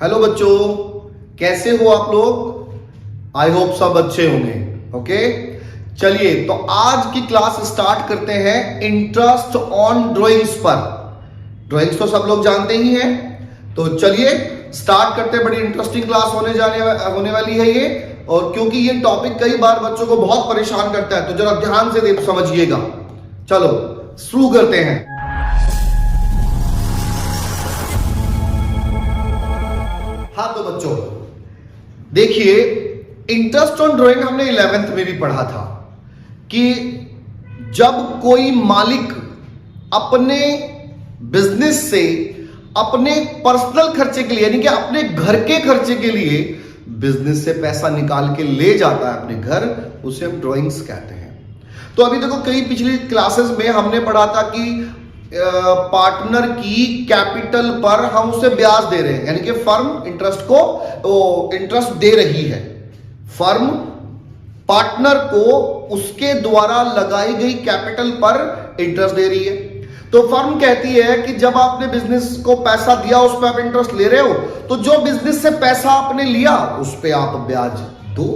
Hello बच्चों, कैसे हो आप लोग? आई होप सब अच्छे होंगे। ओके, चलिए तो आज की क्लास स्टार्ट करते हैं इंटरेस्ट ऑन ड्राइंग्स पर। ड्राइंग्स तो सब लोग जानते ही हैं, तो चलिए स्टार्ट करते हैं। बड़ी इंटरेस्टिंग क्लास होने वाली है ये, और क्योंकि ये टॉपिक कई बार बच्चों को बहुत परेशान करता है, तो जरा ध्यान से समझिएगा। चलो शुरू करते हैं। हाँ तो बच्चों देखिए, इंटरेस्ट ऑन ड्राइंग हमने 11th में भी पढ़ा था कि जब कोई मालिक अपने बिजनेस से अपने पर्सनल खर्चे के लिए, यानी कि अपने घर के खर्चे के लिए बिजनेस से पैसा निकाल के ले जाता है अपने घर, उसे हम ड्राइंग्स कहते हैं। तो अभी देखो, कई पिछली क्लासेस में हमने पढ़ा था कि पार्टनर की कैपिटल पर हम उसे ब्याज दे रहे हैं, यानी कि फर्म इंटरेस्ट दे रही है। फर्म पार्टनर को उसके द्वारा लगाई गई कैपिटल पर इंटरेस्ट दे रही है। तो फर्म कहती है कि जब आपने बिजनेस को पैसा दिया, उस पर आप इंटरेस्ट ले रहे हो, तो जो बिजनेस से पैसा आपने लिया उस पर आप ब्याज दो।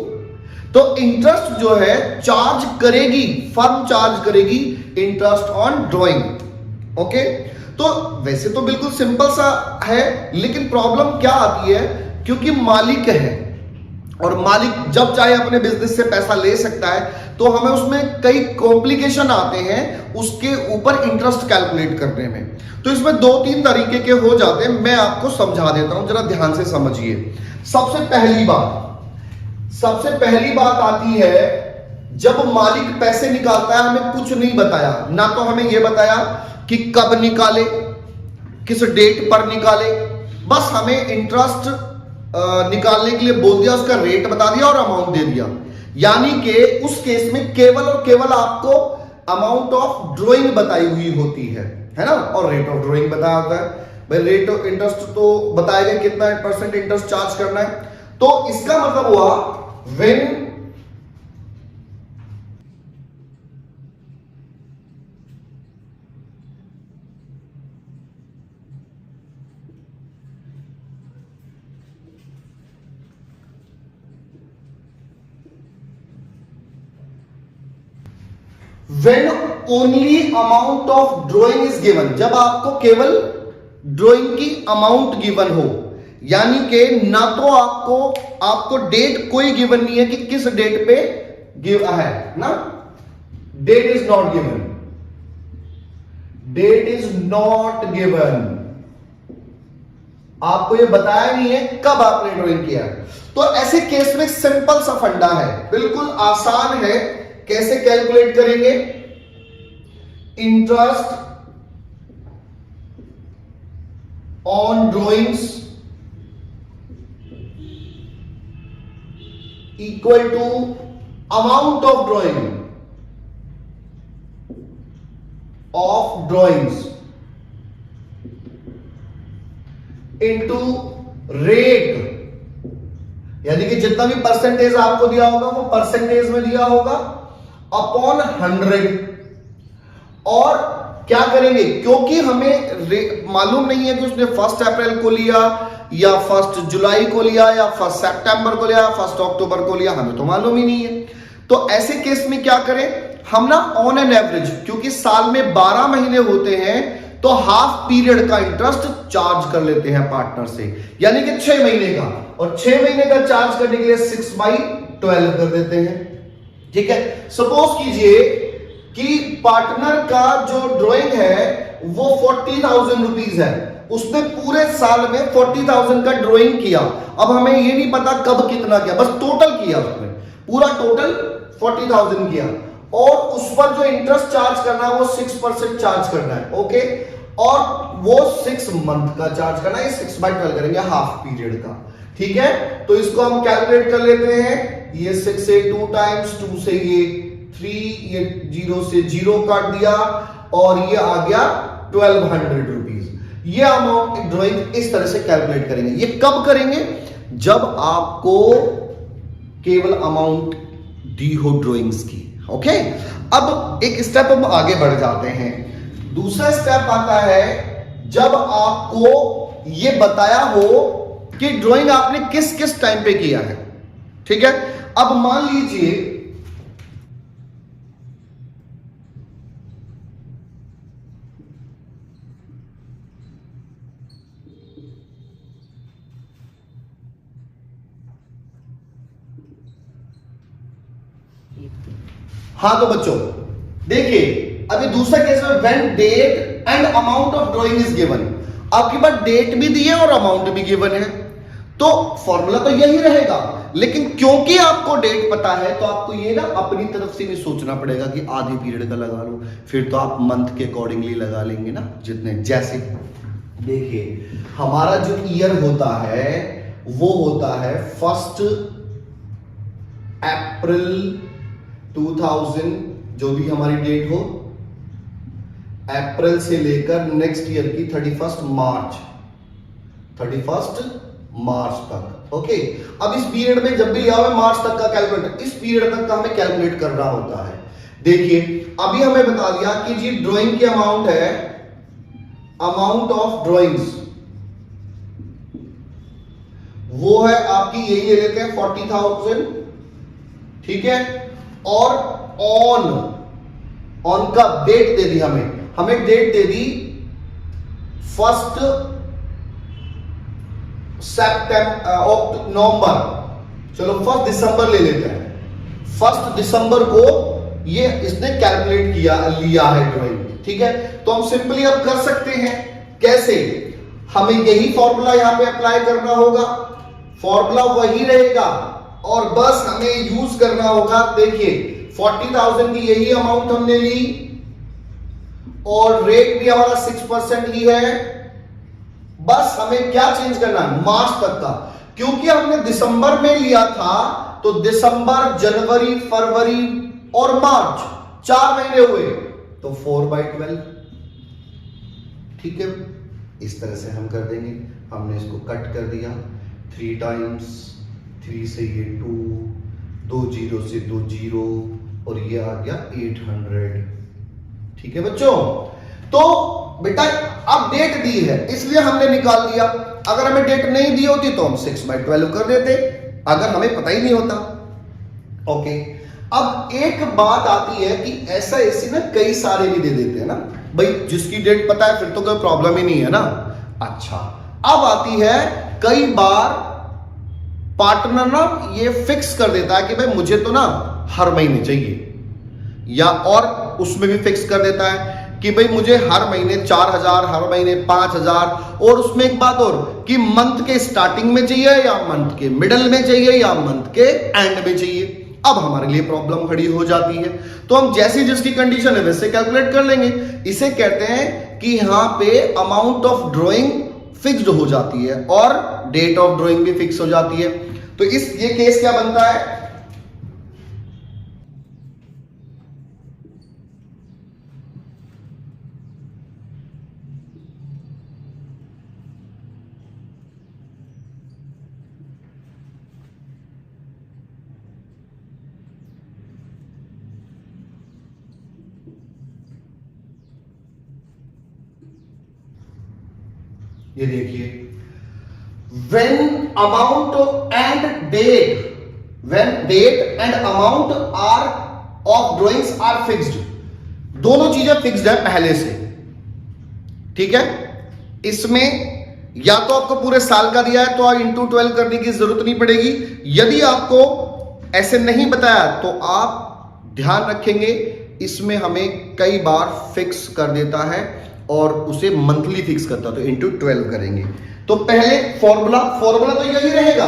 तो इंटरेस्ट जो है चार्ज करेगी, फर्म चार्ज करेगी इंटरेस्ट ऑन ड्राइंग। ओके, तो वैसे तो बिल्कुल सिंपल सा है, लेकिन प्रॉब्लम क्या आती है, क्योंकि मालिक है और मालिक जब चाहे अपने बिजनेस से पैसा ले सकता है, तो हमें उसमें कई कॉम्प्लिकेशन आते हैं उसके ऊपर इंटरेस्ट कैलकुलेट करने में। तो इसमें 2-3 तरीके के हो जाते हैं, मैं आपको समझा देता हूं, जरा ध्यान से समझिए। सबसे पहली बात आती है, जब मालिक पैसे निकालता है, हमें कुछ नहीं बताया, ना तो हमें यह बताया कि कब निकाले, किस डेट पर निकाले, बस हमें इंटरेस्ट निकालने के लिए बोल दिया, उसका रेट बता दिया और अमाउंट दे दिया। यानी कि उस केस में केवल और केवल आपको अमाउंट ऑफ ड्राइंग बताई हुई होती है ना, और रेट ऑफ ड्राइंग बताया होता है। भाई रेट ऑफ इंटरेस्ट तो बताएगा कितना % इंटरेस्ट चार्ज करना है। तो इसका मतलब हुआ when When only amount of drawing is given, जब आपको केवल ड्राइंग की अमाउंट गिवन हो, यानी कि ना तो आपको डेट कोई गिवन नहीं है कि किस डेट पे गिव है ना, डेट इज नॉट गिवन, आपको ये बताया नहीं है कब आपने ड्राइंग किया। तो ऐसे केस में सिंपल सा फंडा है, बिल्कुल आसान है। कैसे कैलकुलेट करेंगे? Interest on drawings equal to amount of drawings into rate, यानी कि जितना भी परसेंटेज आपको दिया होगा वो परसेंटेज में दिया होगा अपॉन 100। और क्या करेंगे, क्योंकि हमें मालूम नहीं है कि उसने 1 अप्रैल को लिया या 1 जुलाई को लिया या 1 सितंबर को लिया, 1 अक्टूबर को लिया, हमें तो मालूम ही नहीं है। तो ऐसे केस में क्या करें हम ना, ऑन एन एवरेज, क्योंकि साल में 12 महीने होते हैं, तो हाफ पीरियड का इंटरेस्ट चार्ज कर लेते हैं पार्टनर से, यानी कि 6 महीने का, और 6 महीने का चार्ज करने के लिए 6/12 कर देते हैं। ठीक है, सपोज कीजिए कि पार्टनर का जो ड्राइंग है वो 40,000 रुपीज है, उसने पूरे साल में 40,000 का ड्राइंग किया। अब हमें ये नहीं पता कब कितना किया, बस टोटल किया, उसने पूरा टोटल 40,000 किया, और उस पर जो इंटरेस्ट चार्ज करना है वो 6% चार्ज करना है। ओके, और वो 6 मंथ का चार्ज करना है, 6/12 करेंगे, हाफ पीरियड का। ठीक है, तो इसको हम कैलकुलेट कर लेते हैं। ये 6 से 2 टाइम्स, 2 से ये 3, ये 0 से 0 काट दिया, और ये आ गया 1200 रुपीज। ये अमाउंट ड्राइंग इस तरह से कैलकुलेट करेंगे। ये कब करेंगे? जब आपको केवल अमाउंट दी हो ड्राइंग्स की। ओके, अब एक स्टेप हम आगे बढ़ जाते हैं। दूसरा स्टेप आता है, जब आपको ये बताया हो कि ड्राइंग आपने किस किस टाइम पे किया है। ठीक है, अब मान लीजिए हाँ, तो बच्चों देखिए अभी दूसरा केस में when date and amount of drawing is given, आपके पास डेट भी दी है और अमाउंट भी गिवन है, तो फॉर्मूला तो यही रहेगा, लेकिन क्योंकि आपको डेट पता है तो आपको ये ना अपनी तरफ से भी सोचना पड़ेगा कि आधे पीरियड का लगा लो, फिर तो आप मंथ के अकॉर्डिंगली लगा लेंगे ना जितने। जैसे देखिए हमारा जो ईयर होता है वो होता है 1 अप्रैल 2000, जो भी हमारी डेट हो, अप्रैल से लेकर नेक्स्ट ईयर की 31 मार्च तक। ओके, अब इस पीरियड में जब भी लिया हुआ मार्च तक का कैलकुलेट, इस पीरियड तक का हमें कैलकुलेट करना होता है। देखिए अभी हमें बता दिया कि जी ड्राइंग की अमाउंट है, अमाउंट ऑफ ड्राइंग्स वो है आपकी, यही ले लेते हैं 40,000। ठीक है, और ऑन का डेट दे दी हमें डेट दे दी 1 नवंबर, चलो 1 दिसंबर ले लेते हैं। 1 दिसंबर को ये इसने कैलकुलेट लिया है ड्राइंग। ठीक है, तो हम सिंपली अब कर सकते हैं। कैसे? हमें यही फॉर्मूला यहां पे अप्लाई करना होगा, फॉर्मूला वही रहेगा और बस हमें यूज करना होगा। देखिए 40,000 की यही अमाउंट हमने ली और रेट भी हमारा 6% ही है। बस हमें क्या चेंज करना है, मार्च तक का, क्योंकि हमने दिसंबर में लिया था तो दिसंबर, जनवरी, फरवरी और मार्च 4 महीने हुए, तो 4/12। ठीक है, इस तरह से हम कर देंगे। हमने इसको कट कर दिया 3 टाइम्स, 3 से ये 2, 2 0 से 2 0 और ये आ गया 800। ठीक है बच्चों, तो बेटा अब डेट दी है इसलिए हमने निकाल दिया। अगर हमें डेट नहीं दी होती तो हम 6/12 कर देते, अगर हमें पता ही नहीं होता। ओके, अब एक बात आती है कि ऐसे ना कई सारे भी दे देते हैं ना भाई, जिसकी डेट पता है फिर तो कोई प्रॉब्लम ही नहीं है ना। अच्छा, अब आती है कई बार पार्टनर ना ये फिक्स कर देता है कि भाई मुझे तो ना हर महीने चाहिए, या और उसमें भी फिक्स कर देता है कि भाई मुझे हर महीने 4,000, हर महीने 5,000, और उसमें एक बात और कि मंथ के स्टार्टिंग में चाहिए या मंथ के मिडल में चाहिए या मंथ के एंड में चाहिए। अब हमारे लिए प्रॉब्लम खड़ी हो जाती है, तो हम जैसी जिसकी कंडीशन है वैसे कैलकुलेट कर लेंगे। इसे कहते हैं कि यहां पे अमाउंट ऑफ ड्राइंग फिक्स्ड हो जाती है और डेट ऑफ ड्राइंग भी फिक्स हो जाती है। तो ये केस क्या बनता है, ये देखिए when amount and date, when date and amount are of drawings are fixed, दोनों चीजें फिक्स्ड है पहले से। ठीक है, इसमें या तो आपको पूरे साल का दिया है तो आप इंटू 12 करने की जरूरत नहीं पड़ेगी। यदि आपको ऐसे नहीं बताया तो आप ध्यान रखेंगे इसमें हमें कई बार फिक्स कर देता है और उसे मंथली फिक्स करता है, तो इंटू 12 करेंगे। तो पहले फॉर्मूला तो यही रहेगा,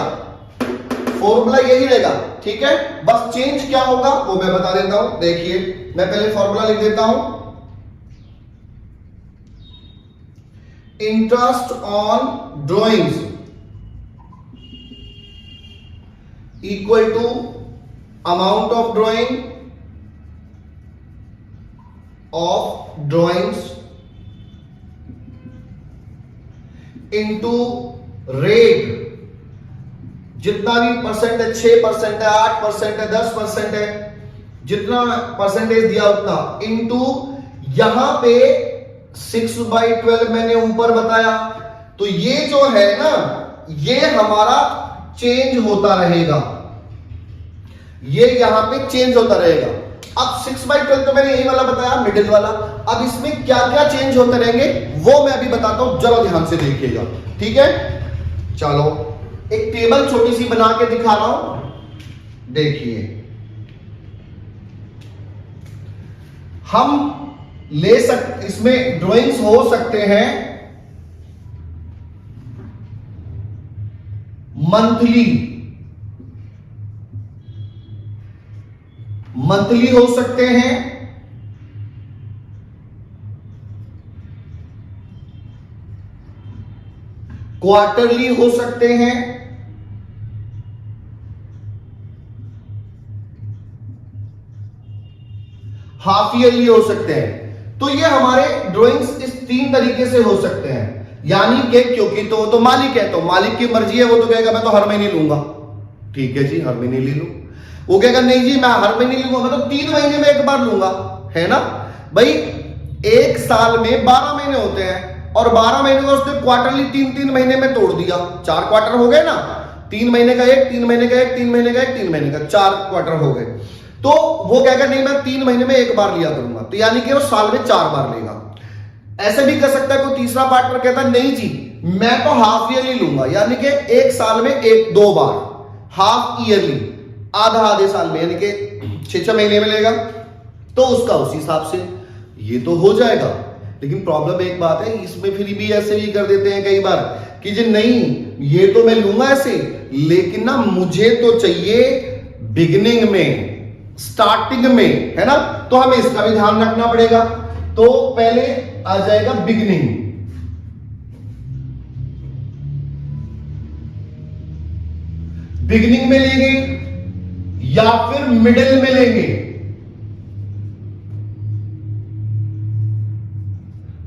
फॉर्मूला यही रहेगा। ठीक है, बस चेंज क्या होगा वो मैं बता देता हूं। देखिए मैं पहले फॉर्मूला लिख देता हूं, interest on drawings equal to amount of drawings into rate, जितना भी परसेंट है, 6% है, 8% है, 10% है, जितना परसेंटेज दिया उतना, इंटू यहां पे 6/12 मैंने ऊपर बताया। तो ये जो है ना ये हमारा चेंज होता रहेगा, ये यहां पे चेंज होता रहेगा। अब 6/12 तो मैंने यही वाला बताया, मिडिल वाला। अब इसमें क्या क्या चेंज होते रहेंगे वो मैं अभी बताता हूं, जरा ध्यान से देखिएगा, ठीक है। चलो एक टेबल छोटी सी बना के दिखा रहा हूं, देखिए। हम ले सकते, इसमें ड्राइंग्स हो सकते हैं मंथली, मंथली हो सकते हैं, क्वार्टरली हो सकते हैं, हाफ ईयरली हो सकते हैं। तो ये हमारे ड्राइंग्स इस 3 तरीके से हो सकते हैं। यानी कि क्योंकि तो मालिक है, तो मालिक की मर्जी है, वो तो कहेगा मैं तो हर महीने लूंगा, ठीक है जी, हर महीने ले लूं। वो कहेगा नहीं जी मैं हर महीने लूंगा, मैं तो 3 महीने में एक बार लूंगा, है ना भाई। एक साल में 12 महीने होते हैं और 12 महीने को उसने क्वार्टरली 3-3 महीने में तोड़ दिया, 4 क्वार्टर हो गए ना, 3 महीने का एक, 3 महीने का एक, 3 महीने का एक, 3 महीने का, 4 क्वार्टर हो गए। तो वो कहेगा नहीं मैं 3 महीने में एक बार लिया करूंगा, तो यानी कि वो साल में 4 बार लेगा। ऐसे भी कर सकता है कोई तीसरा पार्टनर कहता है नहीं जी मैं तो हाफ ईयरली लूंगा, यानी कि एक साल में 1-2 बार, हाफ ईयरली, आधा आधे साल में, यानी कि 6-6 महीने में लेगा, तो उसका उस हिसाब से ये तो हो जाएगा। लेकिन प्रॉब्लम एक बात है, इसमें फिर भी ऐसे भी कर देते हैं कई बार कि जी नहीं ये तो मैं लूंगा ऐसे, लेकिन ना मुझे तो चाहिए बिगिनिंग में, स्टार्टिंग में, है ना। तो हमें इसका भी ध्यान रखना पड़ेगा। तो पहले आ जाएगा बिगिनिंग, बिगिनिंग में लेंगे या फिर मिडिल में लेंगे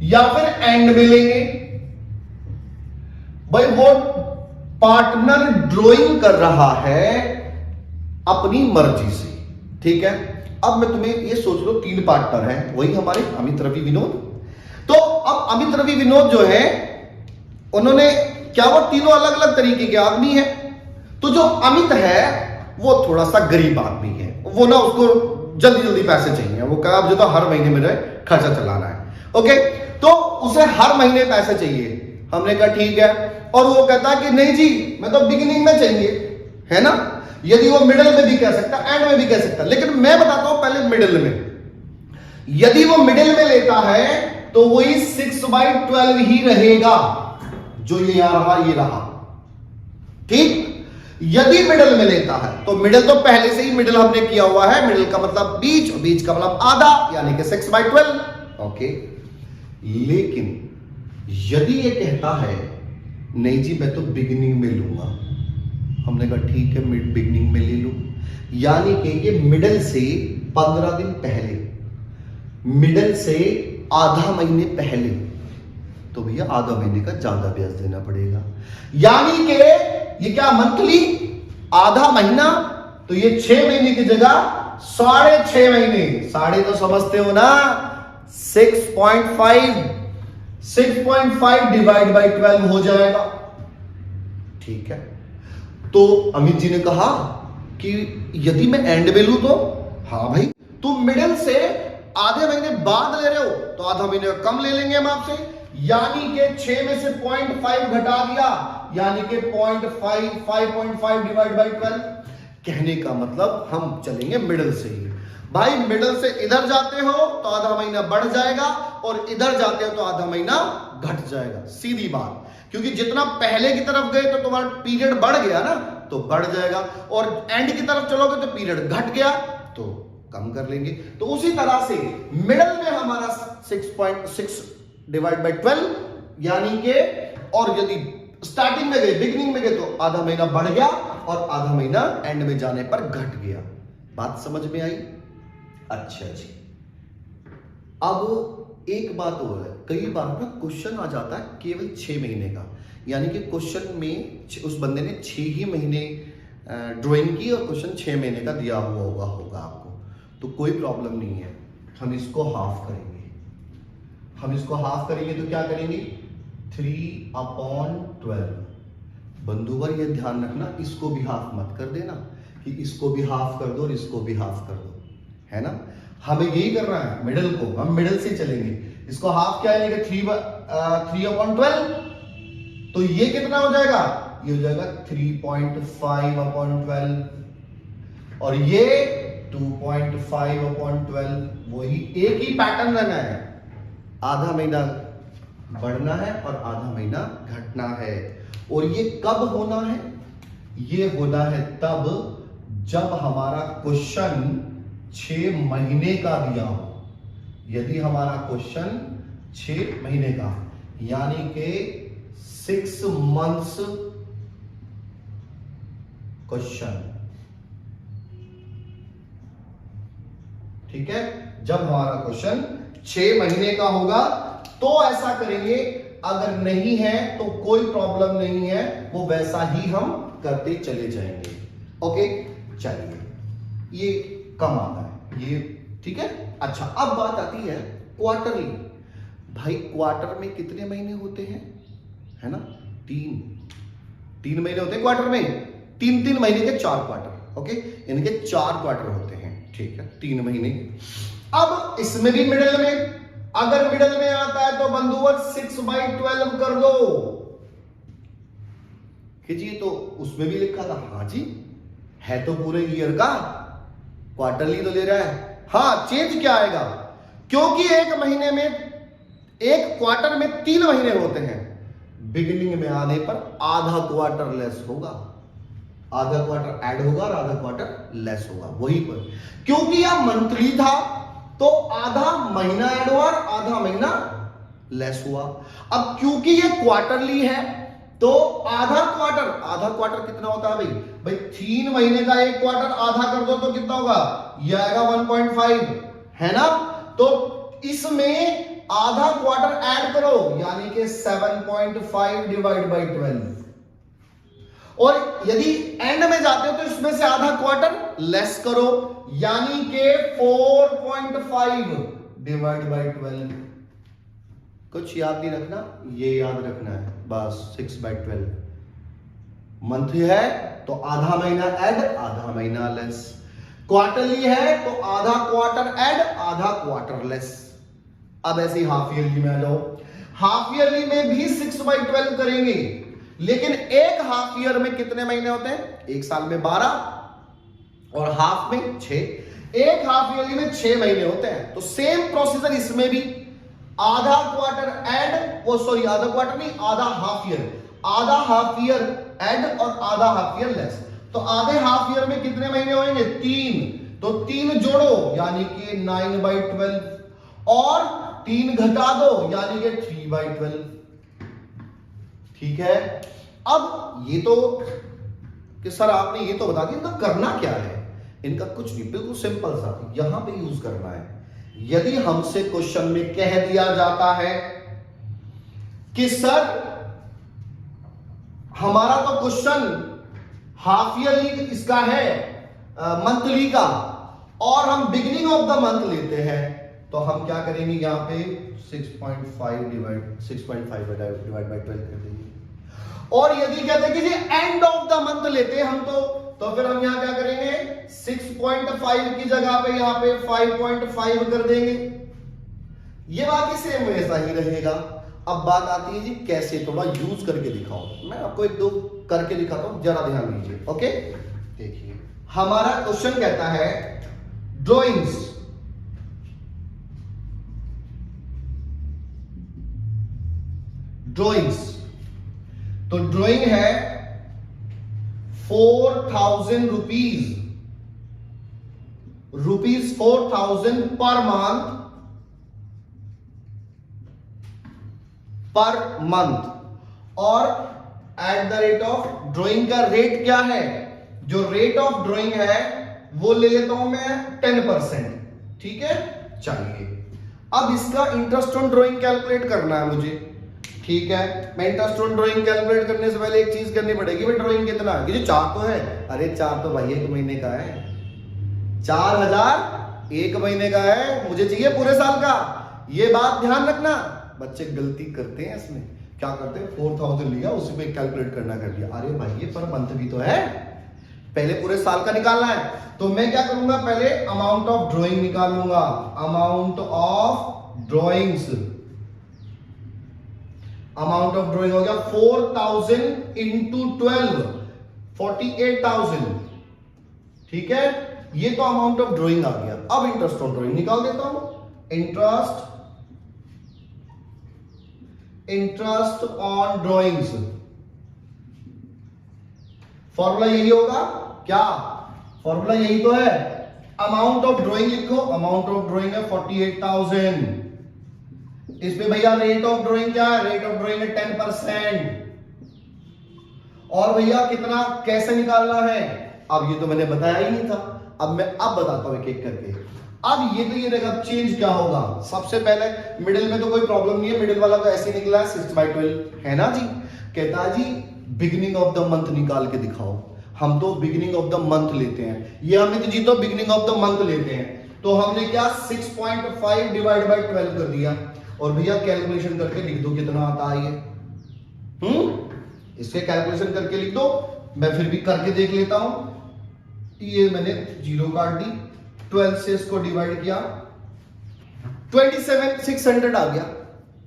या फिर एंड में लेंगे। भाई वो पार्टनर ड्राइंग कर रहा है अपनी मर्जी से, ठीक है। अब मैं तुम्हें ये सोच लो 3 पार्टनर हैं, वही हमारे अमित, रवि, विनोद। तो अब अमित, रवि, विनोद जो है उन्होंने क्या, वो तीनों अलग अलग तरीके के आदमी हैं। तो जो अमित है वो थोड़ा सा गरीब आदमी है, वो ना उसको जल्दी जल्दी पैसे चाहिए, वो कहा मुझे तो हर महीने मेरा खर्चा चलाना है, ओके। तो उसे हर महीने पैसे चाहिए, हमने कहा ठीक है। और वो कहता है कि नहीं जी मैं तो बिगिनिंग में चाहिए, है ना। यदि वो मिडिल में भी कह सकता, एंड में भी कह सकता, लेकिन मैं बताता हूं पहले मिडिल में। यदि वो मिडिल में लेता है तो वही 6/12 ही रहेगा, जो ये रहा ये रहा, ठीक। यदि मिडिल में लेता है तो मिडिल तो पहले से ही मिडिल हमने किया हुआ है, मिडिल का मतलब बीच, और बीच का मतलब आधा, यानी कि 6/12, ओके। लेकिन यदि ये कहता है नहीं जी मैं तो बिगिनिंग में लूंगा, हमने कहा ठीक है बिगिनिंग में ले लो, यानी कि ये मिडिल से 15 दिन पहले, मिडिल से आधा महीने पहले, तो भैया आधा महीने का ज्यादा ब्याज देना पड़ेगा। यानी कि ये क्या मंथली, आधा महीना, तो ये 6 महीने की जगह 6.5 महीने, साढ़े तो समझते हो ना, 6.5 डिवाइड बाई 12 हो जाएगा, ठीक है। तो अमित जी ने कहा कि यदि मैं एंड में लूं तो, हाँ भाई तुम मिडिल से आधे महीने बाद ले रहे हो तो आधा महीने का कम ले लेंगे हम आपसे, यानी कि 6 में से 0.5 घटा दिया, यानी कि 5.5 डिवाइड बाई 12। कहने का मतलब हम चलेंगे मिडिल से ही। भाई मिडिल से इधर जाते हो तो आधा महीना बढ़ जाएगा, और इधर जाते हो तो आधा महीना घट जाएगा, सीधी बात। क्योंकि जितना पहले की तरफ गए तो तुम्हारा पीरियड बढ़ गया ना, तो बढ़ जाएगा, और एंड की तरफ चलोगे तो पीरियड घट गया तो कम कर लेंगे। तो उसी तरह से मिडिल में हमारा 6.6 डिवाइड बाई 12, यानी कि, और यदि स्टार्टिंग में गए, बिगिनिंग में गए, तो आधा महीना बढ़ गया और आधा महीना एंड में जाने पर घट गया। बात समझ में आई? अच्छा जी। अब एक बात और है, कई बार ना क्वेश्चन आ जाता है केवल 6 महीने का, यानी कि क्वेश्चन में उस बंदे ने 6 ही महीने ड्राइंग की और क्वेश्चन 6 महीने का दिया हुआ होगा आपको, तो कोई प्रॉब्लम नहीं है। हम इसको हाफ करेंगे, हम इसको हाफ करेंगे तो क्या करेंगे, 3/12, बंधुवर ये ध्यान रखना, इसको भी हाफ मत कर देना कि इसको भी हाफ कर दो और इसको भी हाफ कर दो, है ना। हमें यही करना है, मिडिल को हम मिडिल से चलेंगे। इसको हाफ क्या है, 3/12, तो ये कितना हो जाएगा, ये हो जाएगा 3.5/12, और ये 2.5/12। वही एक ही पैटर्न रहना है, आधा महीना बढ़ना है और आधा महीना घटना है। और ये कब होना है, ये होना है तब जब हमारा क्वेश्चन 6 महीने का दिया हो। यदि हमारा क्वेश्चन 6 महीने का, यानी कि 6 मंथ्स क्वेश्चन, ठीक है। जब हमारा क्वेश्चन 6 महीने का होगा तो ऐसा करेंगे, अगर नहीं है तो कोई प्रॉब्लम नहीं है, वो वैसा ही हम करते चले जाएंगे। ओके, चलिए, ये कम आता है ये, ठीक है। अच्छा, अब बात आती है क्वार्टरली। भाई क्वार्टर में कितने महीने होते हैं, है ना, 3 महीने होते हैं क्वार्टर में, 3 महीने के 4 क्वार्टर। ओके, इनके 4 क्वार्टर होते हैं, ठीक है, 3 महीने। अब इसमें भी मिडिल में, अगर मिडिल में आता है तो बंधुवर 6/12 कर दो। खींचिए, तो उसमें भी लिखा था, हाँ जी, है तो पूरे ईयर का, क्वार्टरली तो ले रहा है। हाँ, चेंज क्या आएगा, क्योंकि एक महीने में, एक क्वार्टर में 3 महीने होते हैं, बिगिनिंग में आने पर आधा क्वार्टर लेस होगा, आधा क्वार्टर ऐड होगा और आधा क्वार्टर लेस होगा। वहीं पर क्योंकि यह मंथली था तो आधा महीना ऐड हुआ और आधा महीना लेस हुआ। अब क्योंकि ये क्वार्टरली है तो आधा क्वार्टर कितना होता है भाई 3 महीने का एक क्वार्टर आधा कर दो तो कितना होगा, ये आएगा 1.5, है ना। तो इसमें आधा क्वार्टर ऐड करो, यानी कि 7.5 डिवाइड बाई 12, और यदि एंड में जाते हो तो इसमें से आधा क्वार्टर लेस करो, यानी कि 4.5 डिवाइड बाई 12। कुछ याद नहीं रखना, ये याद रखना है बस, 6/12। मंथली है तो आधा महीना ऐड आधा महीना लेस, क्वार्टरली है तो आधा क्वार्टर ऐड आधा क्वार्टर लेस। अब ऐसे ही हाफ ईयरली में आ जाओ, हाफ ईयरली में भी 6/12 करेंगे, लेकिन एक हाफ ईयर में कितने महीने होते हैं, एक साल में 12 और हाफ में 6, एक हाफ ईयरली में 6 महीने होते हैं। तो सेम प्रोसीजर इसमें भी, आधा क्वार्टर ऐड, वो सॉरी आधा क्वार्टर नहीं, आधा हाफ ईयर ऐड और आधा हाफ ईयर लेस। तो आधे हाफ ईयर में कितने महीने होंगे, 3, तो 3 जोड़ो यानी कि 9/12 और 3 घटा दो यानी कि 3/12, ठीक है। अब ये तो कि सर आपने ये तो बता दिया, इनका करना क्या है, इनका कुछ नहीं, बिल्कुल सिंपल सा यहां पे यूज करना है। यदि हमसे क्वेश्चन में कह दिया जाता है कि सर हमारा तो क्वेश्चन हाफ ईयरली इसका है, मंथली का, और हम बिगिनिंग ऑफ द मंथ लेते हैं, तो हम क्या करेंगे, यहां पे 6.5 डिवाइड बाई 12 कर देंगे। और यदि कहते हैं कि जी एंड ऑफ द मंथ लेते हैं हम, तो फिर हम यहां क्या करेंगे, 6.5 की जगह पे यहां पे 5.5 कर देंगे। ये बाकी सेम वैसा ही रहेगा। अब बात आती है जी कैसे, थोड़ा यूज करके दिखाओ। मैं आपको 1-2 करके दिखाता हूं, जरा ध्यान दीजिए। ओके, देखिए हमारा क्वेश्चन कहता है ड्राइंग्स, तो ड्राइंग है 4,000 रुपीज 4,000 पर मंथ, और at the rate of drawing का रेट क्या है, जो रेट ऑफ ड्राइंग है वो ले लेता हूं मैं 10%, ठीक है। चलिए अब इसका इंटरेस्ट ऑन ड्राइंग कैलकुलेट करना है मुझे, ठीक है। मैं इंटरेस्ट ऑन ड्राइंग कैलकुलेट करने से पहले एक चीज करनी पड़ेगी, भाई ड्राइंग कितना है, जो 4 तो है, अरे 4 तो भाई 1 महीने का है, 4,000 1 महीने का है, मुझे चाहिए पूरे साल का। ये बात ध्यान रखना, बच्चे गलती करते हैं इसमें, क्या करते हैं, 4000 लिया, उसी पे कैलकुलेट करना कर दिया। अरे भाई ये पर मंथ भी तो है, पहले पूरे साल का निकालना है। तो मैं क्या करूंगा, पहले अमाउंट ऑफ ड्राइंग निकाल लूंगा, amount of drawings, amount of drawing हो गया 4000 इंटू 12, 48,000, ठीक है, ये तो अमाउंट ऑफ ड्राइंग आ गया। अब इंटरेस्ट ऑन ड्राइंग निकाल देता हूं, इंटरेस्ट ऑन ड्राइंग्स, फॉर्मूला यही होगा क्या, फॉर्मूला यही तो है, अमाउंट ऑफ ड्राइंग लिखो, अमाउंट ऑफ ड्राइंग है 48,000, इसमें भैया रेट ऑफ ड्राइंग क्या है, रेट ऑफ ड्राइंग है 10%, और भैया कितना कैसे निकालना है, अब ये तो मैंने बताया ही नहीं था, अब मैं बताता हूं एक एक करके। अब ये तो ये देखा, अब चेंज क्या होगा, सबसे पहले मिडिल में तो कोई प्रॉब्लम नहीं है, मिडिल वाला तो ऐसे ही निकला है 6/12 है ना जी। कहता जी बिगिनिंग ऑफ द मंथ निकाल के दिखाओ, हम तो बिगिनिंग ऑफ द मंथ लेते हैं, ये अमित जी तो बिगिनिंग ऑफ द मंथ लेते हैं, तो हमने क्या 6.5 डिवाइड बाय 12 कर दिया, और भैया कैलकुलेशन करके लिख दो कितना आता है ये, इसके कैलकुलेशन करके लिख दो, मैं फिर भी करके देख लेता हूं। ये मैंने जीरो काट दी, 12 से इसको डिवाइड किया, 27,600 आ गया,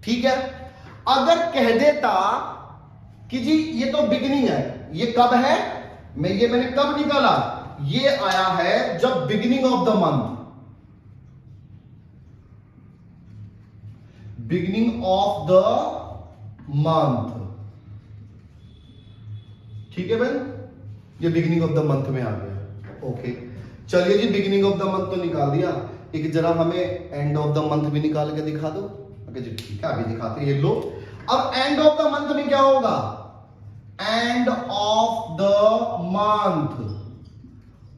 ठीक है। अगर कह देता कि जी ये तो बिगिनिंग है, ये कब है, मैंने कब निकाला, ये आया है जब beginning of the month, beginning of the month, ठीक है भाई, ये बिगिनिंग ऑफ द मंथ में आ गया, ओके। चलिए जी बिगिनिंग ऑफ द मंथ तो निकाल दिया, एक जरा हमें एंड ऑफ द मंथ भी निकाल के दिखा दो। ओके जी ठीक है, अभी दिखाते हैं, ये लो। अब एंड ऑफ द मंथ में क्या होगा, एंड ऑफ द मंथ,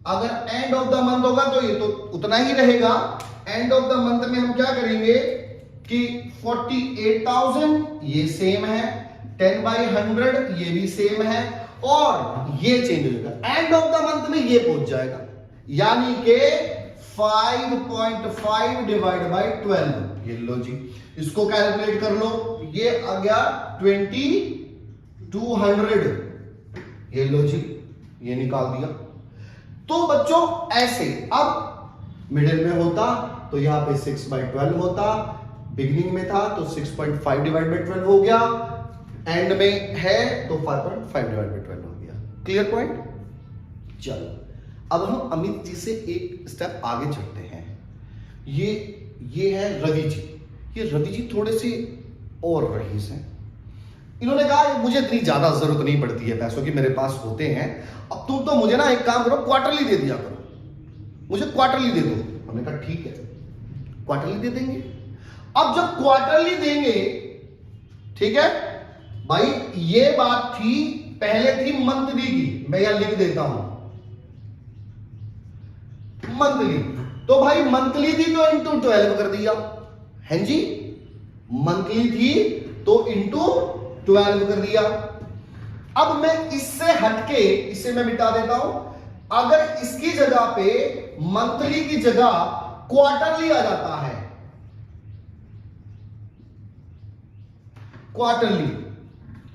अगर एंड ऑफ द मंथ होगा तो ये तो उतना ही रहेगा। एंड ऑफ द मंथ में हम क्या करेंगे कि 48,000 ये सेम है, 10/100 ये भी सेम है, और ये चेंज हो जाएगा, एंड ऑफ द मंथ में ये पहुंच जाएगा, यानी कि 5.5 डिवाइड बाय 12, ये लो जी, इसको कैलकुलेट कर लो, ये आ गया 2200, ये लो जी, ये निकाल दिया। तो बच्चों ऐसे, अब मिडिल में होता तो यहां पे 6/12 होता, बिगिनिंग में था तो 6.5 डिवाइड बाय 12 हो गया, एंड में है तो 5.5 डिवाइड बाय 12 हो गया। Clear point. चलो अब हम अमित जी से एक स्टेप आगे चलते हैं। ये है रवि जी, ये रवि जी थोड़े से और रईस हैं। इन्होंने कहा मुझे इतनी ज्यादा जरूरत नहीं पड़ती है पैसों की, मेरे पास होते हैं, अब तुम तो मुझे ना एक काम करो, क्वार्टरली दे दिया करो, मुझे क्वार्टरली दे दो। हमने कहा ठीक है क्वार्टरली दे देंगे। अब जब क्वार्टरली देंगे, ठीक है भाई, ये बात थी पहले थी मंथली की, मैं यहां लिख देता हूं मंथली, तो भाई मंथली थी तो इंटू 12 कर दिया, है जी, मंथली थी तो इंटू 12 कर दिया। अब मैं इससे हटके, इसे मैं मिटा देता हूं, अगर इसकी जगह पे मंथली की जगह क्वार्टरली आ जाता है, क्वार्टरली,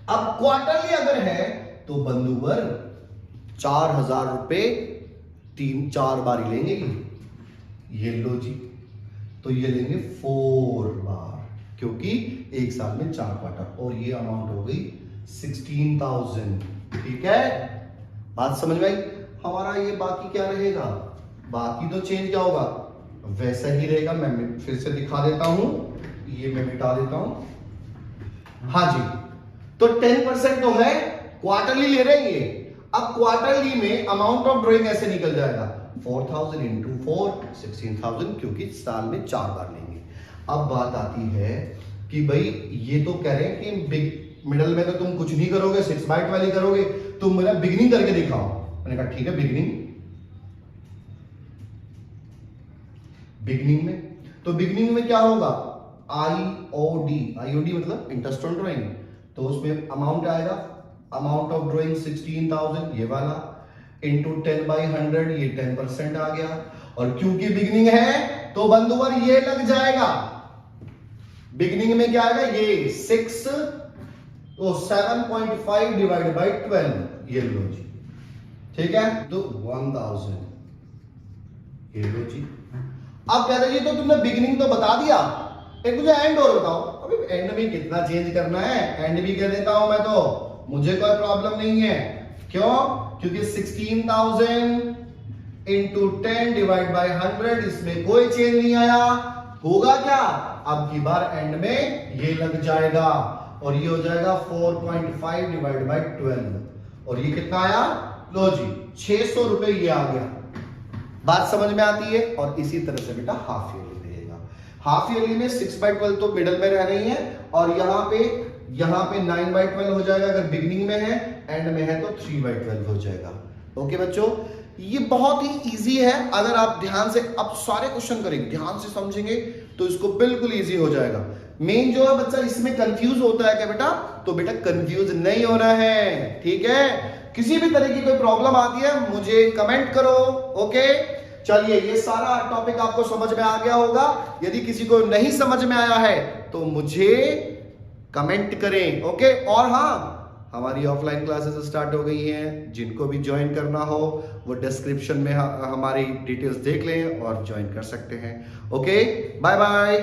अब क्वार्टरली अगर है तो बंधुवर 4,000 रुपए 3-4 बार ही लेंगे, ये लो जी, तो ये लेंगे 4 बार, क्योंकि एक साल में 4 क्वार्टर, और ये अमाउंट हो गई 16,000। ठीक है, बात समझ में आई। हमारा ये बाकी क्या रहेगा, बाकी तो चेंज क्या होगा, वैसा ही रहेगा। मैं फिर से दिखा देता हूं, ये मैं मिटा देता हूं। हाँ जी, तो 10% तो है, क्वार्टरली ले रहे हैं ये। अब क्वार्टरली में अमाउंट ऑफ ड्राइंग ऐसे निकल जाएगा, 4,000 इंटू 4 16,000, क्योंकि साल में 4 बार लेंगे। अब बात आती है कि भाई ये तो कह रहे हैं कि बिग मिडल में तो तुम कुछ नहीं करोगे, 6/12 करोगे, तुम मेरा बिगिनिंग करके दिखाओ। मैंने कहा ठीक है, बिगिनिंग में, तो बिगिनिंग में क्या होगा, आईओडी मतलब इंटरेस्ट ऑन ड्राइंग, तो उसमें अमाउंट आएगा, अमाउंट ऑफ ड्राइंग 16,000 ये वाला, इंटू 10/100 ये 10% आ गया, और क्योंकि बिगिनिंग है तो बंधुवर ये लग जाएगा। बिगिनिंग में क्या आएगा, ये 6 तो 7.5 डिवाइड बाई 12, ये लो जी, ठीक है, तो 1000, ये लो जी। अब कहते जी तो तुमने बिगिनिंग तो बता दिया, एक मुझे एंड और बताओ। अभी एंड में कितना चेंज करना है, एंड भी कह देता हूं मैं, तो मुझे कोई प्रॉब्लम नहीं है। क्यों? क्योंकि 16,000 इंटू 10 डिवाइड बाई 100, इसमें कोई चेंज नहीं आया। होगा क्या, अब की बार एंड में ये लग जाएगा और ये हो जाएगा 4.5 डिवाइड बाई 12, और ये कितना आया, लो जी 600 रुपए ये आ गया। बात समझ में आती है? और इसी तरह से बेटा हाफ ईयरली रहेगा। हाफ ईयरली में 6/12 तो मिडल में रह रही है, और यहाँ पे 9/12 हो जाएगा अगर बिगिनिंग में है, एंड में है तो 3/12 हो जाएगा। ओके बच्चों, ये बहुत ही इजी है। अगर आप ध्यान से अब सारे क्वेश्चन करेंगे, ध्यान से समझेंगे, तो इसको बिल्कुल इजी हो जाएगा। मेन जो है बच्चा इसमें कंफ्यूज होता है क्या बेटा, तो बेटा कंफ्यूज नहीं होना है, ठीक है। किसी भी तरह की कोई प्रॉब्लम आती है मुझे कमेंट करो। ओके, चलिए, ये सारा टॉपिक आपको समझ में आ गया होगा। यदि किसी को नहीं समझ में आया है तो मुझे कमेंट करें। ओके, और हाँ, हमारी ऑफलाइन क्लासेस स्टार्ट हो गई हैं, जिनको भी ज्वाइन करना हो वो डिस्क्रिप्शन में हमारी डिटेल्स देख लें और ज्वाइन कर सकते हैं। Okay, bye bye.